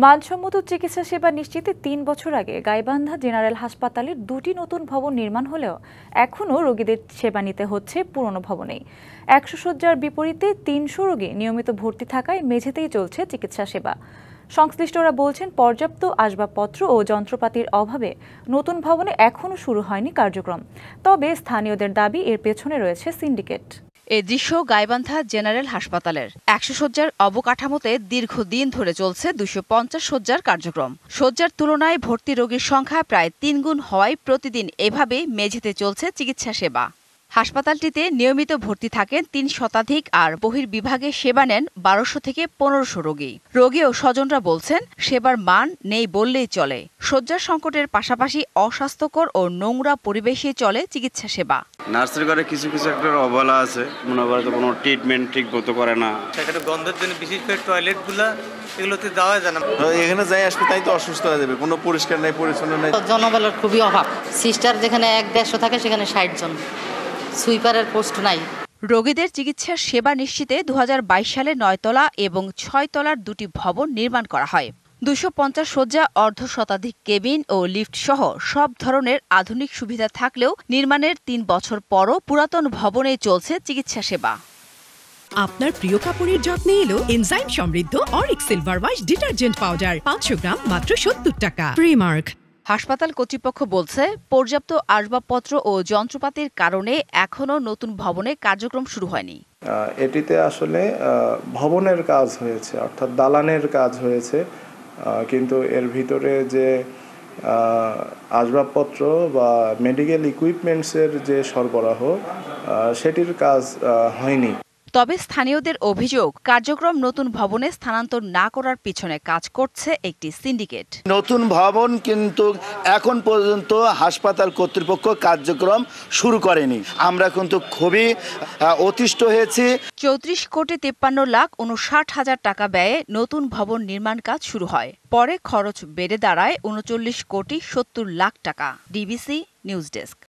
মানসম্মত চিকিৎসা সেবা নিশ্চিতে ৩ বছর আগে গাইবান্ধা জেনারেল হাসপাতালের ২টি নতুন ভবন নির্মাণ হলেও এখনও রোগীদের সেবা নিতে হচ্ছে পুরনো ভবনেই। ১০০ শয্যার বিপরীতে ৩০০ রোগী নিয়মিত ভর্তি থাকায় মেঝেতেই চলছে চিকিৎসা সেবা। সংশ্লিষ্টরা বলছেন, পর্যাপ্ত আসবাবপত্র ও যন্ত্রপাতির অভাবে নতুন ভবনে এখনও শুরু হয়নি কার্যক্রম। তবে স্থানীয়দের দাবি, এর পেছনে রয়েছে সিন্ডিকেট। এ দৃশ্য গাইবান্ধা জেনারেল হাসপাতালের ১০০ শয্যার অবকাঠামোতে দীর্ঘদিন ধরে চলছে ২৫০ শয্যার কার্যক্রম। শয্যার তুলনায় ভর্তি রোগীর সংখ্যা প্রায় ৩ গুণ হওয়ায় প্রতিদিন এভাবে মেঝেতে চলছে চিকিৎসা সেবা। হাসপাতালটিতে নিয়মিত ভর্তি থাকেন ৩ শতাধিক, আর বহির্বিভাগে সেবা নেন ১২০০ থেকে ১৫০০ রোগী। রোগী ও স্বজনরা বলছেন, সেবার মান নেই বললেই চলে। শয্যার সংকটের পাশাপাশি অস্বাস্থ্যকর ও নোংরা পরিবেশে চলে চিকিৎসা সেবা। নার্সের ঘরে কিছু একটা অবহেলা আছে, মনে করে তো কোনো ট্রিটমেন্ট ঠিক মতো করে না। সেখানে গন্ধের জন্য বিশেষ করে টয়লেটগুলো এগুলোতে যাওয়া যায় না। এখানে যাই আসবে তাই তো অসুস্থ হয়ে যাবে, কোনো পরিষ্কার নাই, পরিচ্ছন্ন নাই। জনবলের খুবই অভাব। সিস্টার যেখানে ১-১৫০ থাকে সেখানে ৬০ জন, সুইপারের পোস্ট নাই। রোগীদের চিকিৎসার সেবা নিশ্চিতে ২০২২ সালে ৯ তলা এবং ৬ তলার ২টি ভবন নির্মাণ করা হয়। ২৫০ শয্যা, অর্ধ শতাধিক কেবিন ও লিফট সহ সব ধরনের আধুনিক সুবিধা থাকলেও নির্মাণের ৩ বছর পরও পুরাতন ভবনেই চলছে চিকিৎসা সেবা। আপনার প্রিয় কাপড়ের যত্নে এলো এনজাইম সমৃদ্ধ Arik silver wash detergent powder, ৫০০ গ্রাম মাত্র ৭০ টাকা। প্রিমার্ক। হাসপাতাল কর্তৃপক্ষ বলছে, পর্যাপ্ত আসবাবপত্র ও যন্ত্রপাতির কারণে এখনও নতুন ভবনে কার্যক্রম শুরু হয়নি। এটিতে আসলে ভবনের কাজ হয়েছে, অর্থাৎ দালানের কাজ হয়েছে, কিন্তু এর ভিতরে যে আসবাবপত্র বা মেডিকেল ইকুইপমেন্টসের যে সরবরাহ, সেটির কাজ হয়নি। তবে স্থানীয়দের অভিযোগ, কার্যক্রম নতুন ভবনে স্থানান্তর না করার পিছনে কাজ করছে একটি সিন্ডিকেট। নতুন ভবন কিন্তু এখন পর্যন্ত হাসপাতাল কর্তৃপক্ষ কার্যক্রম শুরু করেনি। আমরা কিন্তু খুবই অতিষ্ঠ হয়েছি। ৩৪ কোটি ৫৩ লাখ ৫৯ হাজার টাকা ব্যয়ে নতুন ভবন নির্মাণ কাজ শুরু হয়। পরে খরচ বেড়ে দাঁড়ায় ৩৯ কোটি ৭০ লাখ টাকা। DBC news desk.